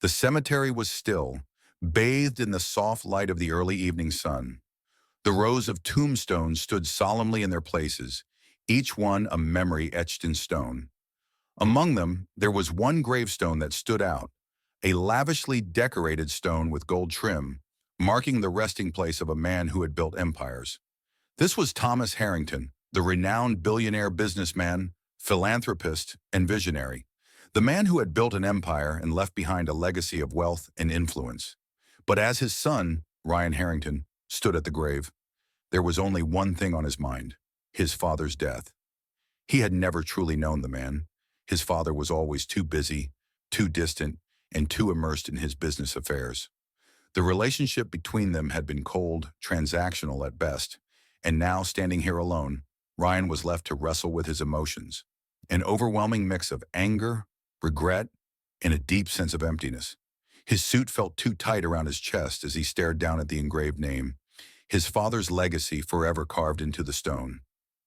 The cemetery was still, bathed in the soft light of the early evening sun. The rows of tombstones stood solemnly in their places, each one a memory etched in stone. Among them, there was one gravestone that stood out, a lavishly decorated stone with gold trim, marking the resting place of a man who had built empires. This was Thomas Harrington, the renowned billionaire businessman, philanthropist, and visionary. The man who had built an empire and left behind a legacy of wealth and influence. But as his son, Ryan Harrington, stood at the grave, there was only one thing on his mind: his father's death. He had never truly known the man. His father was always too busy, too distant, and too immersed in his business affairs. The relationship between them had been cold, transactional at best, and now, standing here alone, Ryan was left to wrestle with his emotions. An overwhelming mix of anger, regret, and a deep sense of emptiness. His suit felt too tight around his chest as he stared down at the engraved name, his father's legacy forever carved into the stone.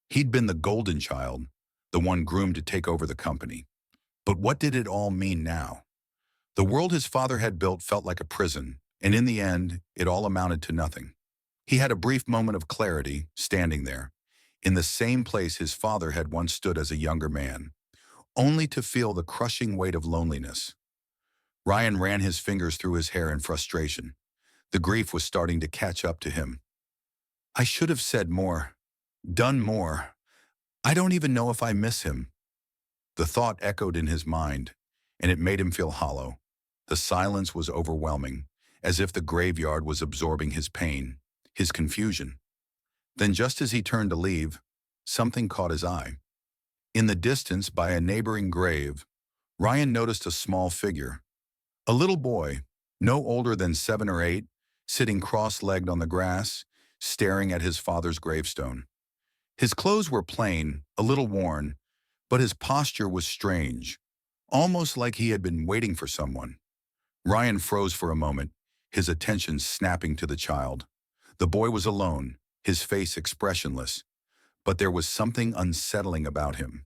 He'd been the golden child, the one groomed to take over the company. But what did it all mean now? The world his father had built felt like a prison, and in the end, it all amounted to nothing. He had a brief moment of clarity, standing there, in the same place his father had once stood as a younger man, only to feel the crushing weight of loneliness. Ryan ran his fingers through his hair in frustration. The grief was starting to catch up to him. I should have said more, done more. I don't even know if I miss him. The thought echoed in his mind, and it made him feel hollow. The silence was overwhelming, as if the graveyard was absorbing his pain, his confusion. Then just as he turned to leave, something caught his eye. In the distance, by a neighboring grave, Ryan noticed a small figure. A little boy, no older than 7 or 8, sitting cross-legged on the grass, staring at his father's gravestone. His clothes were plain, a little worn, but his posture was strange, almost like he had been waiting for someone. Ryan froze for a moment, his attention snapping to the child. The boy was alone, his face expressionless, but there was something unsettling about him.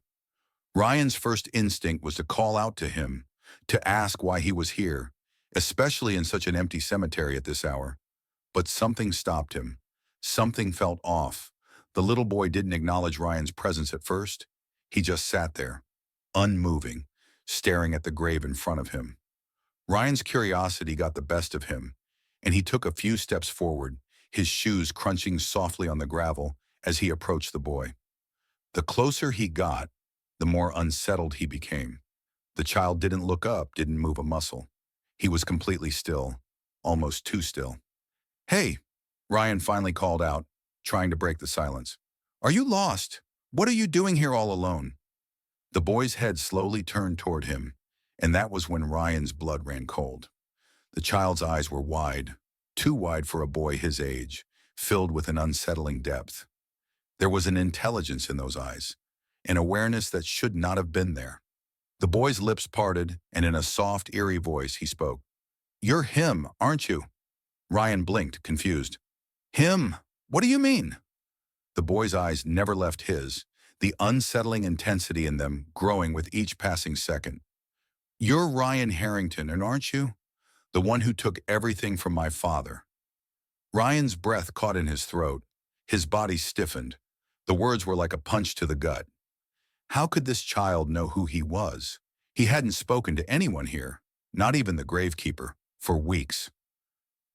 Ryan's first instinct was to call out to him, to ask why he was here, especially in such an empty cemetery at this hour. But something stopped him. Something felt off. The little boy didn't acknowledge Ryan's presence at first. He just sat there, unmoving, staring at the grave in front of him. Ryan's curiosity got the best of him, and he took a few steps forward, his shoes crunching softly on the gravel as he approached the boy. The closer he got, the more unsettled he became. The child didn't look up, didn't move a muscle. He was completely still, almost too still. "Hey," Ryan finally called out, trying to break the silence. "Are you lost? What are you doing here all alone?" The boy's head slowly turned toward him, and that was when Ryan's blood ran cold. The child's eyes were wide, too wide for a boy his age, filled with an unsettling depth. There was an intelligence in those eyes, an awareness that should not have been there. The boy's lips parted, and in a soft, eerie voice he spoke. "You're him, aren't you?" Ryan blinked, confused. "Him? What do you mean?" The boy's eyes never left his, the unsettling intensity in them growing with each passing second. "You're Ryan Harrington, and aren't you? The one who took everything from my father." Ryan's breath caught in his throat. His body stiffened. The words were like a punch to the gut. How could this child know who he was? He hadn't spoken to anyone here, not even the gravekeeper, for weeks.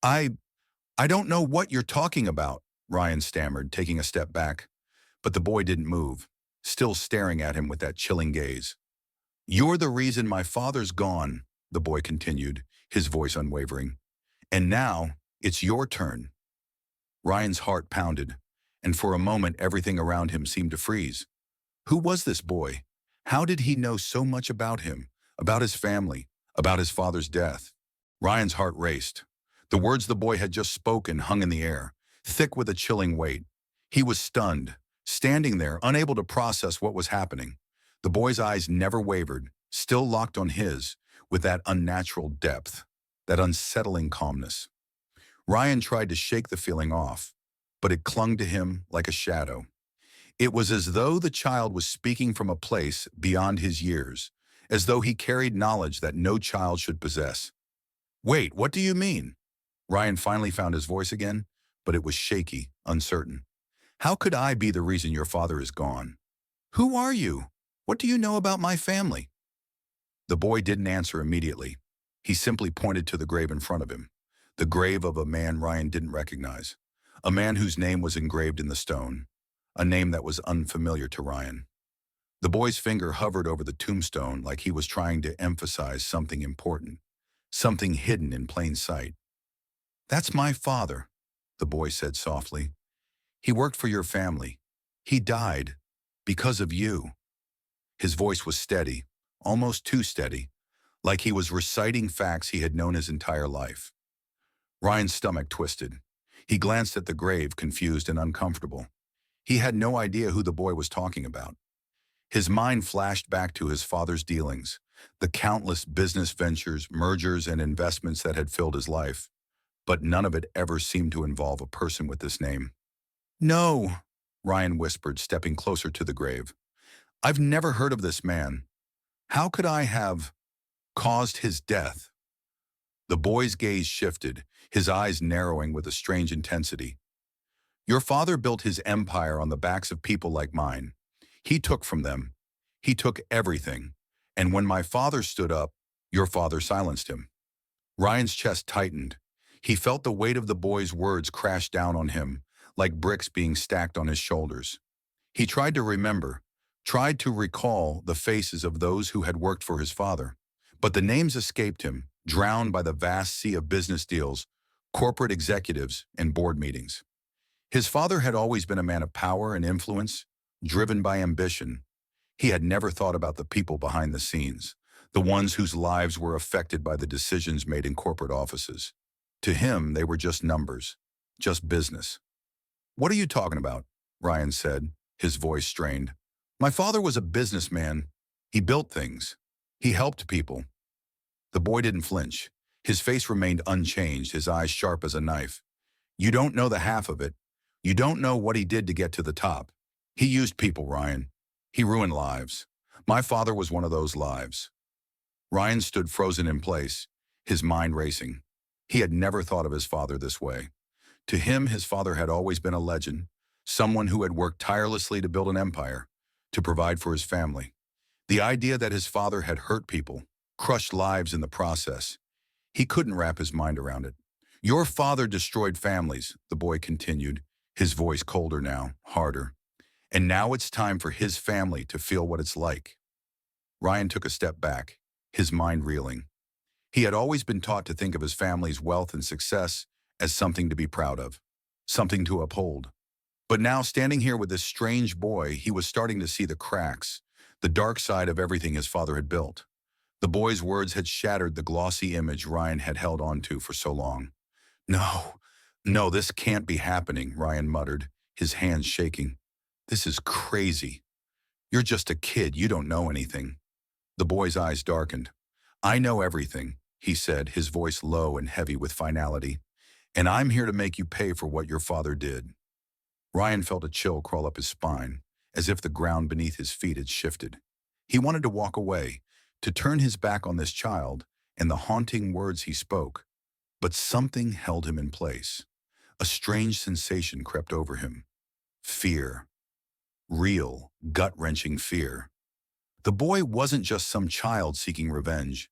I don't know what you're talking about," Ryan stammered, taking a step back. But the boy didn't move, still staring at him with that chilling gaze. "You're the reason my father's gone," the boy continued, his voice unwavering. "And now, it's your turn." Ryan's heart pounded, and for a moment everything around him seemed to freeze. Who was this boy? How did he know so much about him, about his family, about his father's death? Ryan's heart raced. The words the boy had just spoken hung in the air, thick with a chilling weight. He was stunned, standing there, unable to process what was happening. The boy's eyes never wavered, still locked on his, with that unnatural depth, that unsettling calmness. Ryan tried to shake the feeling off, but it clung to him like a shadow. It was as though the child was speaking from a place beyond his years, as though he carried knowledge that no child should possess. Wait, what do you mean? Ryan finally found his voice again, but it was shaky, uncertain. How could I be the reason your father is gone? Who are you? What do you know about my family? The boy didn't answer immediately. He simply pointed to the grave in front of him, the grave of a man Ryan didn't recognize, a man whose name was engraved in the stone, a name that was unfamiliar to Ryan. The boy's finger hovered over the tombstone like he was trying to emphasize something important, something hidden in plain sight. That's my father, the boy said softly. He worked for your family. He died because of you. His voice was steady, almost too steady, like he was reciting facts he had known his entire life. Ryan's stomach twisted. He glanced at the grave, confused and uncomfortable. He had no idea who the boy was talking about. His mind flashed back to his father's dealings, the countless business ventures, mergers, and investments that had filled his life, but none of it ever seemed to involve a person with this name. No, Ryan whispered, stepping closer to the grave. I've never heard of this man. How could I have caused his death? The boy's gaze shifted, his eyes narrowing with a strange intensity. Your father built his empire on the backs of people like mine. He took from them. He took everything. And when my father stood up, your father silenced him. Ryan's chest tightened. He felt the weight of the boy's words crash down on him, like bricks being stacked on his shoulders. He tried to remember, tried to recall the faces of those who had worked for his father. But the names escaped him, drowned by the vast sea of business deals, corporate executives, and board meetings. His father had always been a man of power and influence, driven by ambition. He had never thought about the people behind the scenes, the ones whose lives were affected by the decisions made in corporate offices. To him, they were just numbers, just business. What are you talking about? Ryan said, his voice strained. My father was a businessman. He built things. He helped people. The boy didn't flinch. His face remained unchanged, his eyes sharp as a knife. You don't know the half of it. You don't know what he did to get to the top. He used people, Ryan. He ruined lives. My father was one of those lives. Ryan stood frozen in place, his mind racing. He had never thought of his father this way. To him, his father had always been a legend, someone who had worked tirelessly to build an empire, to provide for his family. The idea that his father had hurt people, crushed lives in the process, he couldn't wrap his mind around it. Your father destroyed families, the boy continued, his voice colder now, harder. And now it's time for his family to feel what it's like. Ryan took a step back, his mind reeling. He had always been taught to think of his family's wealth and success as something to be proud of, something to uphold. But now, standing here with this strange boy, he was starting to see the cracks, the dark side of everything his father had built. The boy's words had shattered the glossy image Ryan had held on to for so long. No, no, this can't be happening, Ryan muttered, his hands shaking. This is crazy. You're just a kid, you don't know anything. The boy's eyes darkened. I know everything, he said, his voice low and heavy with finality. And I'm here to make you pay for what your father did. Ryan felt a chill crawl up his spine, as if the ground beneath his feet had shifted. He wanted to walk away, to turn his back on this child and the haunting words he spoke. But something held him in place. A strange sensation crept over him. Fear. Real, gut-wrenching fear. The boy wasn't just some child seeking revenge.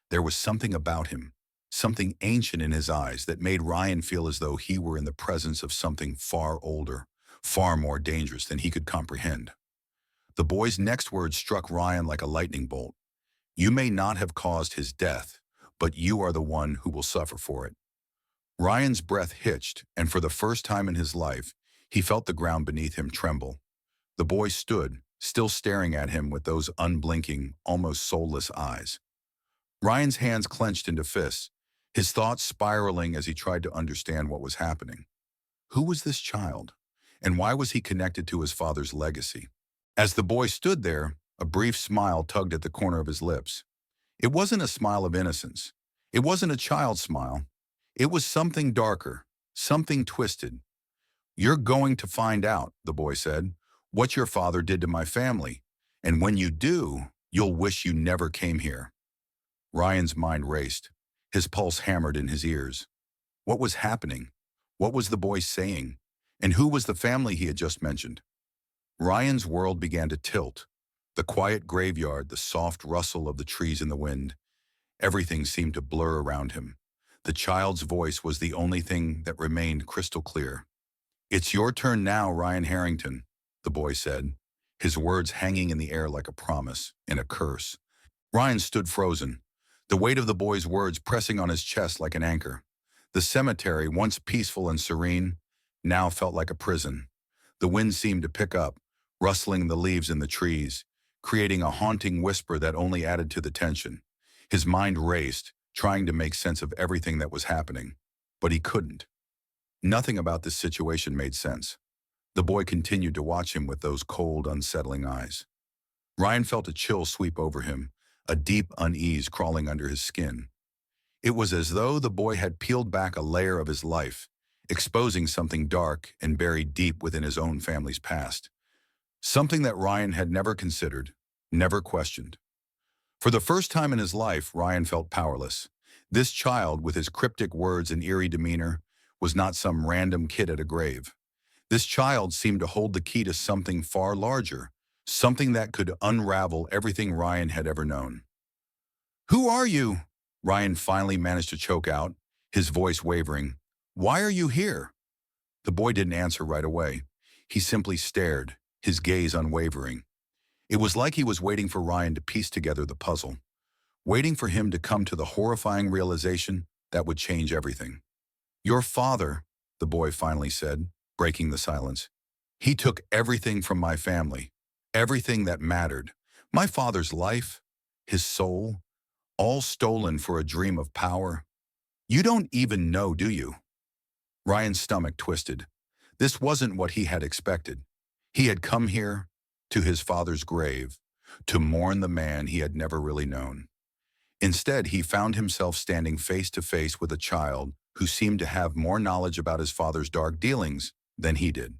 There was something about him, something ancient in his eyes that made Ryan feel as though he were in the presence of something far older, far more dangerous than he could comprehend. The boy's next words struck Ryan like a lightning bolt. You may not have caused his death, but you are the one who will suffer for it. Ryan's breath hitched, and for the first time in his life, he felt the ground beneath him tremble. The boy stood, still staring at him with those unblinking, almost soulless eyes. Ryan's hands clenched into fists, his thoughts spiraling as he tried to understand what was happening. Who was this child? And why was he connected to his father's legacy? As the boy stood there, a brief smile tugged at the corner of his lips. It wasn't a smile of innocence. It wasn't a child's smile. It was something darker, something twisted. You're going to find out, the boy said, what your father did to my family. And when you do, you'll wish you never came here. Ryan's mind raced. His pulse hammered in his ears. What was happening? What was the boy saying? And who was the family he had just mentioned? Ryan's world began to tilt. The quiet graveyard, the soft rustle of the trees in the wind, everything seemed to blur around him. The child's voice was the only thing that remained crystal clear. "It's your turn now, Ryan Harrington," the boy said, his words hanging in the air like a promise and a curse. Ryan stood frozen, the weight of the boy's words pressing on his chest like an anchor. The cemetery, once peaceful and serene, now felt like a prison. The wind seemed to pick up, rustling the leaves in the trees, creating a haunting whisper that only added to the tension. His mind raced, trying to make sense of everything that was happening. But he couldn't. Nothing about this situation made sense. The boy continued to watch him with those cold, unsettling eyes. Ryan felt a chill sweep over him, a deep unease crawling under his skin. It was as though the boy had peeled back a layer of his life, exposing something dark and buried deep within his own family's past. Something that Ryan had never considered, never questioned. For the first time in his life, Ryan felt powerless. This child, with his cryptic words and eerie demeanor, was not some random kid at a grave. This child seemed to hold the key to something far larger, something that could unravel everything Ryan had ever known. "Who are you?" Ryan finally managed to choke out, his voice wavering. "Why are you here?" The boy didn't answer right away. He simply stared, his gaze unwavering. It was like he was waiting for Ryan to piece together the puzzle, waiting for him to come to the horrifying realization that would change everything. "Your father," the boy finally said, breaking the silence. "He took everything from my family, everything that mattered. My father's life, his soul, all stolen for a dream of power. You don't even know, do you?" Ryan's stomach twisted. This wasn't what he had expected. He had come here, to his father's grave, to mourn the man he had never really known. Instead, he found himself standing face to face with a child who seemed to have more knowledge about his father's dark dealings than he did.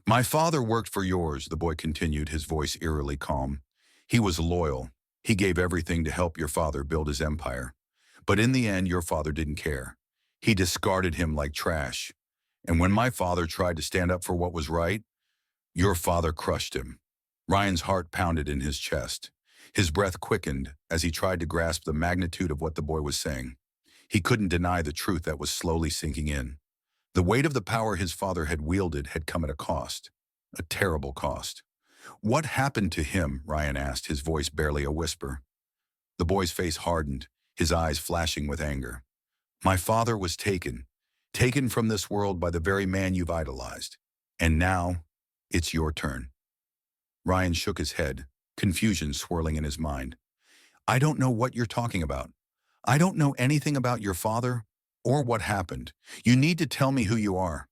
"My father worked for yours," the boy continued, his voice eerily calm. "He was loyal. He gave everything to help your father build his empire. But in the end, your father didn't care. He discarded him like trash. And when my father tried to stand up for what was right, your father crushed him." Ryan's heart pounded in his chest. His breath quickened as he tried to grasp the magnitude of what the boy was saying. He couldn't deny the truth that was slowly sinking in. The weight of the power his father had wielded had come at a cost, a terrible cost. "What happened to him?" Ryan asked, his voice barely a whisper. The boy's face hardened, his eyes flashing with anger. "My father was taken from this world by the very man you've idolized. And now, it's your turn." Ryan shook his head, confusion swirling in his mind. "I don't know what you're talking about. I don't know anything about your father or what happened. You need to tell me who you are."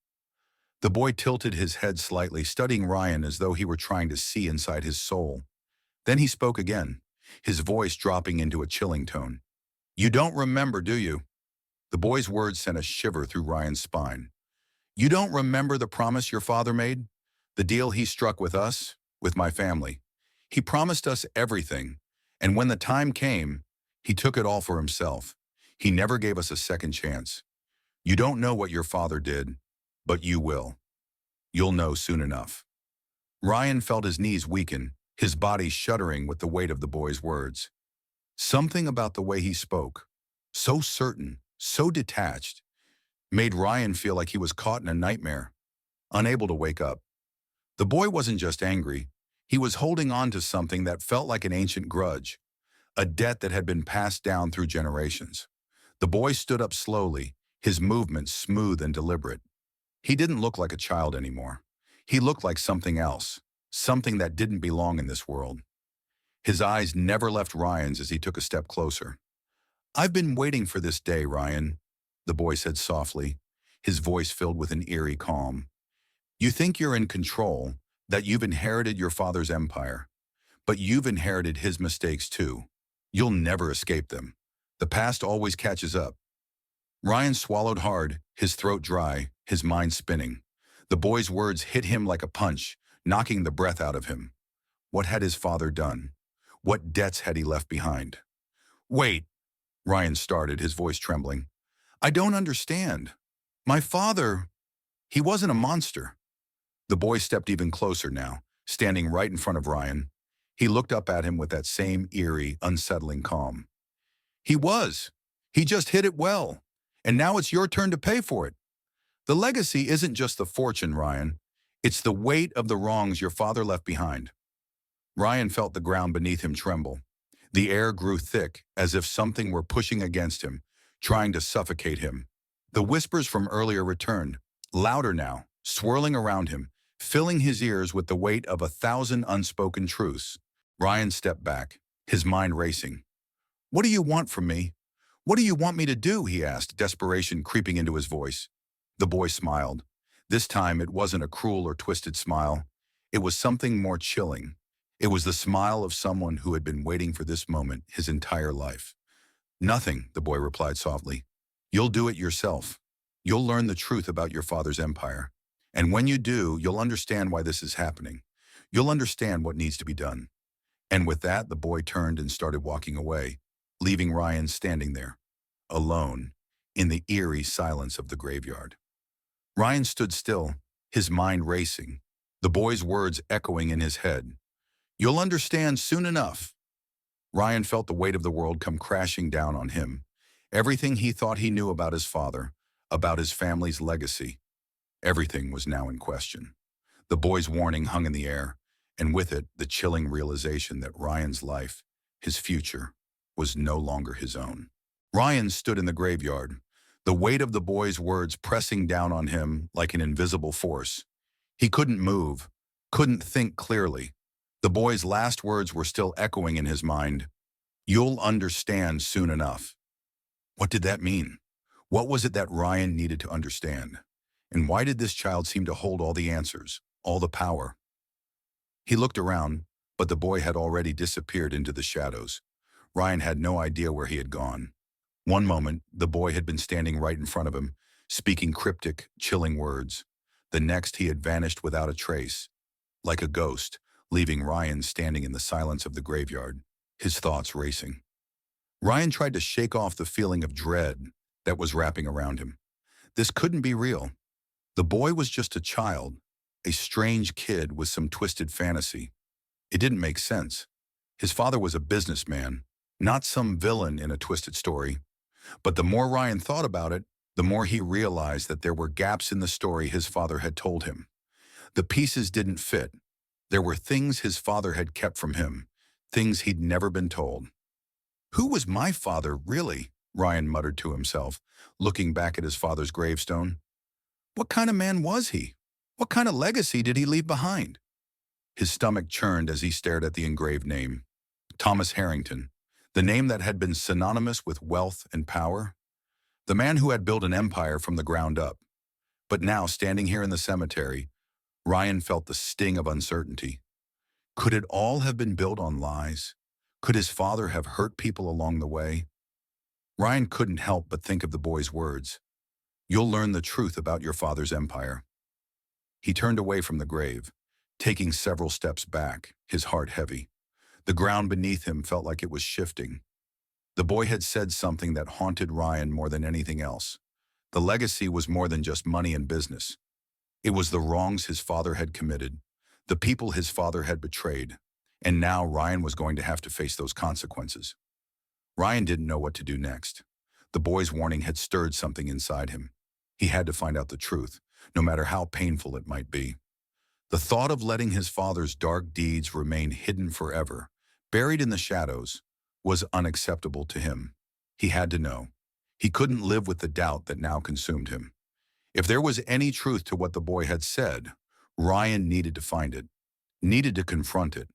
The boy tilted his head slightly, studying Ryan as though he were trying to see inside his soul. Then he spoke again, his voice dropping into a chilling tone. "You don't remember, do you?" The boy's words sent a shiver through Ryan's spine. "You don't remember the promise your father made? The deal he struck with us, with my family. He promised us everything, and when the time came, he took it all for himself. He never gave us a second chance. You don't know what your father did, but you will. You'll know soon enough." Ryan felt his knees weaken, his body shuddering with the weight of the boy's words. Something about the way he spoke, so certain, so detached, made Ryan feel like he was caught in a nightmare, unable to wake up. The boy wasn't just angry. He was holding on to something that felt like an ancient grudge, a debt that had been passed down through generations. The boy stood up slowly, his movements smooth and deliberate. He didn't look like a child anymore. He looked like something else, something that didn't belong in this world. His eyes never left Ryan's as he took a step closer. "I've been waiting for this day, Ryan," the boy said softly, his voice filled with an eerie calm. "You think you're in control, that you've inherited your father's empire, but you've inherited his mistakes too. You'll never escape them. The past always catches up." Ryan swallowed hard, his throat dry, his mind spinning. The boy's words hit him like a punch, knocking the breath out of him. What had his father done? What debts had he left behind? "Wait!" Ryan started, his voice trembling. I don't understand. My father, he wasn't a monster. The boy stepped even closer now, standing right in front of Ryan. He looked up at him with that same eerie, unsettling calm. He was. He just hid it well. And now it's your turn to pay for it. The legacy isn't just the fortune, Ryan. It's the weight of the wrongs your father left behind. Ryan felt the ground beneath him tremble. The air grew thick, as if something were pushing against him, trying to suffocate him. The whispers from earlier returned, louder now, swirling around him, filling his ears with the weight of 1,000 unspoken truths. Ryan stepped back, his mind racing. What do you want from me? What do you want me to do? He asked, desperation creeping into his voice. The boy smiled. This time it wasn't a cruel or twisted smile. It was something more chilling. It was the smile of someone who had been waiting for this moment his entire life. Nothing, the boy replied softly. You'll do it yourself. You'll learn the truth about your father's empire. And when you do, you'll understand why this is happening. You'll understand what needs to be done. And with that, the boy turned and started walking away, leaving Ryan standing there, alone, in the eerie silence of the graveyard. Ryan stood still, his mind racing, the boy's words echoing in his head. You'll understand soon enough. Ryan felt the weight of the world come crashing down on him. Everything he thought he knew about his father, about his family's legacy, everything was now in question. The boy's warning hung in the air, and with it, the chilling realization that Ryan's life, his future, was no longer his own. Ryan stood in the graveyard, the weight of the boy's words pressing down on him like an invisible force. He couldn't move, couldn't think clearly. The boy's last words were still echoing in his mind. You'll understand soon enough. What did that mean? What was it that Ryan needed to understand? And why did this child seem to hold all the answers, all the power? He looked around, but the boy had already disappeared into the shadows. Ryan had no idea where he had gone. One moment, the boy had been standing right in front of him, speaking cryptic, chilling words. The next, he had vanished without a trace, like a ghost, leaving Ryan standing in the silence of the graveyard, his thoughts racing. Ryan tried to shake off the feeling of dread that was wrapping around him. This couldn't be real. The boy was just a child, a strange kid with some twisted fantasy. It didn't make sense. His father was a businessman, not some villain in a twisted story. But the more Ryan thought about it, the more he realized that there were gaps in the story his father had told him. The pieces didn't fit. There were things his father had kept from him, things he'd never been told. Who was my father, really? Ryan muttered to himself, looking back at his father's gravestone. What kind of man was he? What kind of legacy did he leave behind? His stomach churned as he stared at the engraved name. Thomas Harrington, the name that had been synonymous with wealth and power. The man who had built an empire from the ground up. But now, standing here in the cemetery, Ryan felt the sting of uncertainty. Could it all have been built on lies? Could his father have hurt people along the way? Ryan couldn't help but think of the boy's words. You'll learn the truth about your father's empire. He turned away from the grave, taking several steps back, his heart heavy. The ground beneath him felt like it was shifting. The boy had said something that haunted Ryan more than anything else. The legacy was more than just money and business. It was the wrongs his father had committed, the people his father had betrayed, and now Ryan was going to have to face those consequences. Ryan didn't know what to do next. The boy's warning had stirred something inside him. He had to find out the truth, no matter how painful it might be. The thought of letting his father's dark deeds remain hidden forever, buried in the shadows, was unacceptable to him. He had to know. He couldn't live with the doubt that now consumed him. If there was any truth to what the boy had said, Ryan needed to find it, needed to confront it.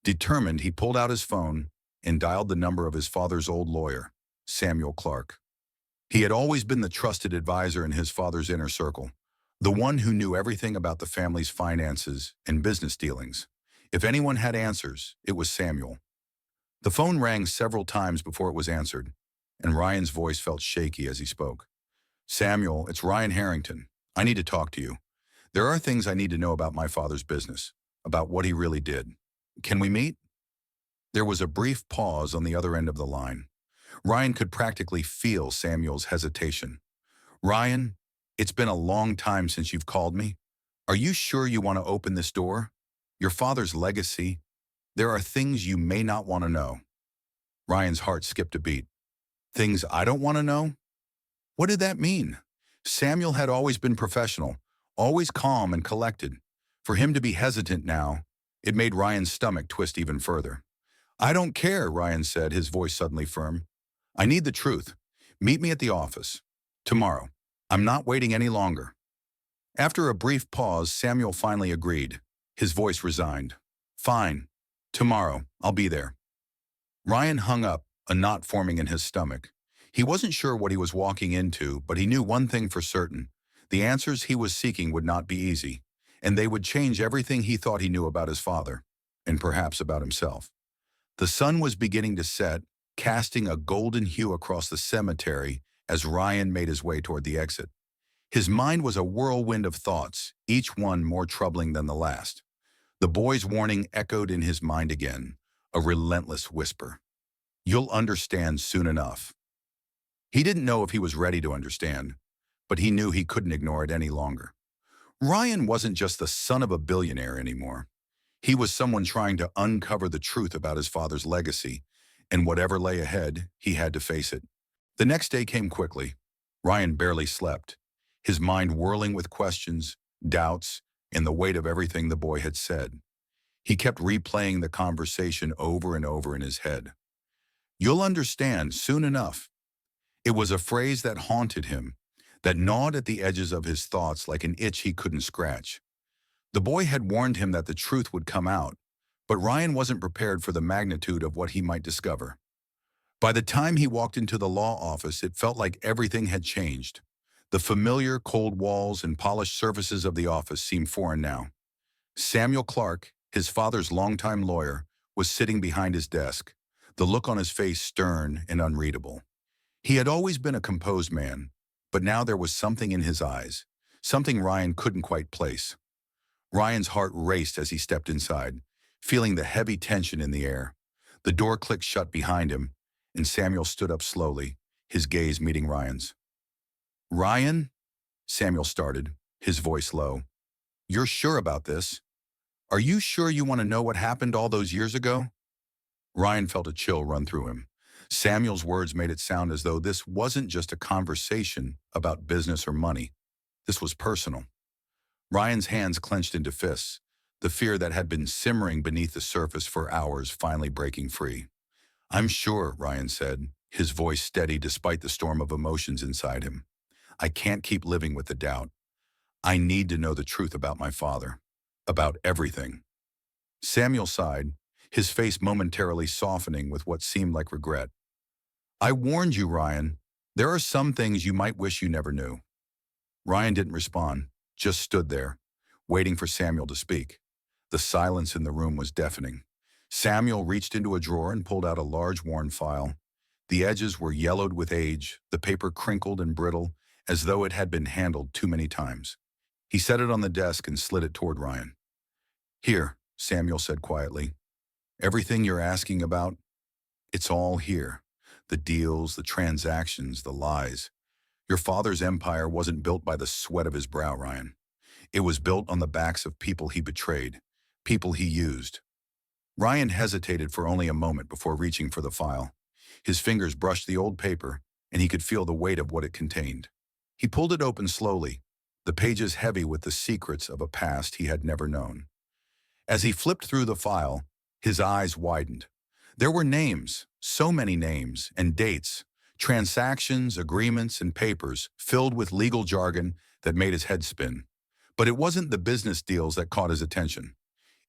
Determined, he pulled out his phone and dialed the number of his father's old lawyer, Samuel Clark. He had always been the trusted advisor in his father's inner circle, the one who knew everything about the family's finances and business dealings. If anyone had answers, it was Samuel. The phone rang several times before it was answered, and Ryan's voice felt shaky as he spoke. Samuel, it's Ryan Harrington. I need to talk to you. There are things I need to know about my father's business, about what he really did. Can we meet? There was a brief pause on the other end of the line. Ryan could practically feel Samuel's hesitation. Ryan, it's been a long time since you've called me. Are you sure you want to open this door? Your father's legacy? There are things you may not want to know. Ryan's heart skipped a beat. Things I don't want to know? What did that mean? Samuel had always been professional, always calm and collected. For him to be hesitant now, it made Ryan's stomach twist even further. I don't care, Ryan said, his voice suddenly firm. I need the truth. Meet me at the office. Tomorrow. I'm not waiting any longer. After a brief pause, Samuel finally agreed. His voice resigned. Fine. Tomorrow. I'll be there. Ryan hung up, a knot forming in his stomach. He wasn't sure what he was walking into, but he knew one thing for certain. The answers he was seeking would not be easy, and they would change everything he thought he knew about his father, and perhaps about himself. The sun was beginning to set, casting a golden hue across the cemetery as Ryan made his way toward the exit. His mind was a whirlwind of thoughts, each one more troubling than the last. The boy's warning echoed in his mind again, a relentless whisper. You'll understand soon enough. He didn't know if he was ready to understand, but he knew he couldn't ignore it any longer. Ryan wasn't just the son of a billionaire anymore. He was someone trying to uncover the truth about his father's legacy, and whatever lay ahead, he had to face it. The next day came quickly. Ryan barely slept, his mind whirling with questions, doubts, and the weight of everything the boy had said. He kept replaying the conversation over and over in his head. You'll understand soon enough. It was a phrase that haunted him, that gnawed at the edges of his thoughts like an itch he couldn't scratch. The boy had warned him that the truth would come out, but Ryan wasn't prepared for the magnitude of what he might discover. By the time he walked into the law office, it felt like everything had changed. The familiar cold walls and polished surfaces of the office seemed foreign now. Samuel Clark, his father's longtime lawyer, was sitting behind his desk, the look on his face stern and unreadable. He had always been a composed man, but now there was something in his eyes, something Ryan couldn't quite place. Ryan's heart raced as he stepped inside, feeling the heavy tension in the air. The door clicked shut behind him, and Samuel stood up slowly, his gaze meeting Ryan's. Ryan? Samuel started, his voice low. You're sure about this? Are you sure you want to know what happened all those years ago? Ryan felt a chill run through him. Samuel's words made it sound as though this wasn't just a conversation about business or money. This was personal. Ryan's hands clenched into fists, the fear that had been simmering beneath the surface for hours finally breaking free. I'm sure, Ryan said, his voice steady despite the storm of emotions inside him. I can't keep living with the doubt. I need to know the truth about my father, about everything. Samuel sighed, his face momentarily softening with what seemed like regret. I warned you, Ryan. There are some things you might wish you never knew. Ryan didn't respond, just stood there, waiting for Samuel to speak. The silence in the room was deafening. Samuel reached into a drawer and pulled out a large worn file. The edges were yellowed with age, the paper crinkled and brittle, as though it had been handled too many times. He set it on the desk and slid it toward Ryan. Here, Samuel said quietly. Everything you're asking about, it's all here. The deals, the transactions, the lies. Your father's empire wasn't built by the sweat of his brow, Ryan. It was built on the backs of people he betrayed, people he used. Ryan hesitated for only a moment before reaching for the file. His fingers brushed the old paper, and he could feel the weight of what it contained. He pulled it open slowly, the pages heavy with the secrets of a past he had never known. As he flipped through the file, his eyes widened. There were names, so many names, and dates, transactions, agreements, and papers filled with legal jargon that made his head spin. But it wasn't the business deals that caught his attention.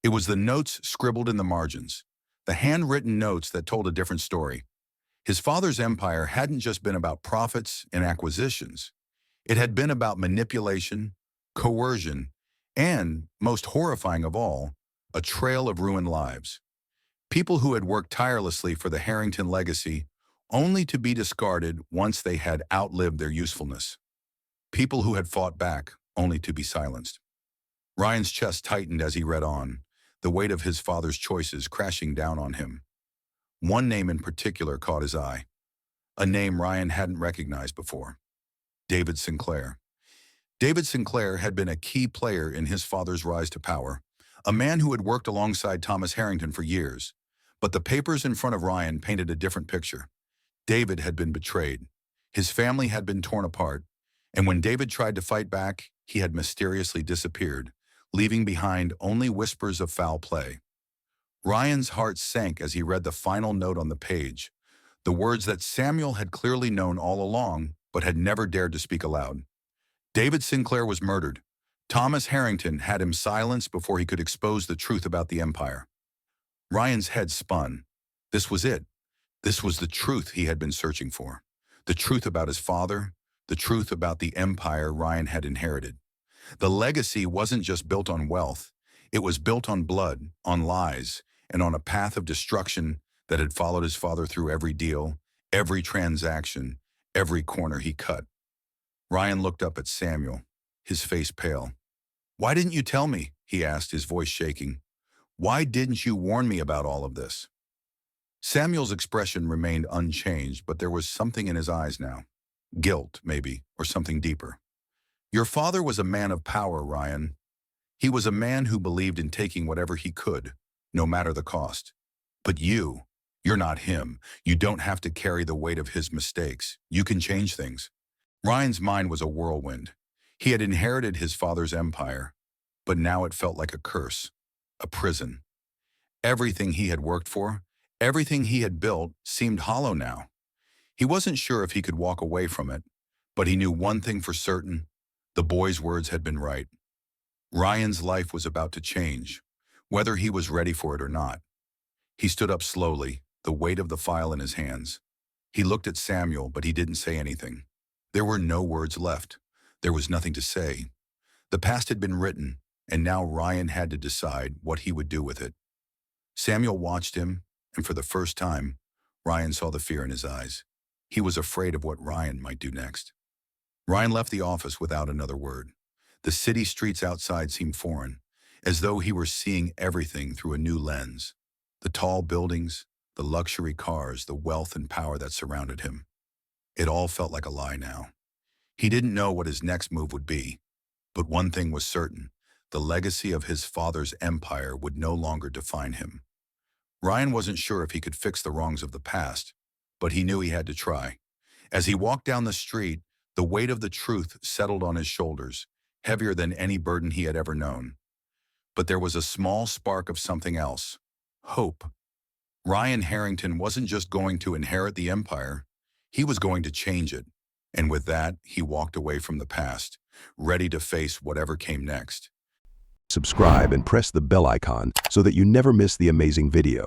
It was the notes scribbled in the margins, the handwritten notes that told a different story. His father's empire hadn't just been about profits and acquisitions. It had been about manipulation, coercion, and, most horrifying of all, a trail of ruined lives. People who had worked tirelessly for the Harrington legacy, only to be discarded once they had outlived their usefulness. People who had fought back, only to be silenced. Ryan's chest tightened as he read on, the weight of his father's choices crashing down on him. One name in particular caught his eye. a name Ryan hadn't recognized before. David Sinclair. David Sinclair had been a key player in his father's rise to power, a man who had worked alongside Thomas Harrington for years. But the papers in front of Ryan painted a different picture. David had been betrayed. His family had been torn apart, and when David tried to fight back, he had mysteriously disappeared, leaving behind only whispers of foul play. Ryan's heart sank as he read the final note on the page, the words that Samuel had clearly known all along, but had never dared to speak aloud. David Sinclair was murdered. Thomas Harrington had him silenced before he could expose the truth about the empire. Ryan's head spun. This was it. This was the truth he had been searching for. The truth about his father, the truth about the empire Ryan had inherited. The legacy wasn't just built on wealth. It was built on blood, on lies, and on a path of destruction that had followed his father through every deal, every transaction, every corner he cut. Ryan looked up at Samuel, his face pale. "Why didn't you tell me?" he asked, his voice shaking. "Why didn't you warn me about all of this?" Samuel's expression remained unchanged, but there was something in his eyes now. Guilt, maybe, or something deeper. "Your father was a man of power, Ryan. He was a man who believed in taking whatever he could, no matter the cost. But you're not him. You don't have to carry the weight of his mistakes. You can change things." Ryan's mind was a whirlwind. He had inherited his father's empire, but now it felt like a curse, a prison. Everything he had worked for, everything he had built, seemed hollow now. He wasn't sure if he could walk away from it, but he knew one thing for certain: the boy's words had been right. Ryan's life was about to change, whether he was ready for it or not. He stood up slowly, the weight of the file in his hands. He looked at Samuel, but he didn't say anything. There were no words left. There was nothing to say. The past had been written, and now Ryan had to decide what he would do with it. Samuel watched him, and for the first time, Ryan saw the fear in his eyes. He was afraid of what Ryan might do next. Ryan left the office without another word. The city streets outside seemed foreign, as though he were seeing everything through a new lens. The tall buildings, the luxury cars, the wealth and power that surrounded him. It all felt like a lie now. He didn't know what his next move would be, but one thing was certain: the legacy of his father's empire would no longer define him. Ryan wasn't sure if he could fix the wrongs of the past, but he knew he had to try. As he walked down the street, the weight of the truth settled on his shoulders, heavier than any burden he had ever known. But there was a small spark of something else: hope. Ryan Harrington wasn't just going to inherit the empire, he was going to change it. And with that, he walked away from the past, ready to face whatever came next. Subscribe and press the bell icon so that you never miss the amazing video.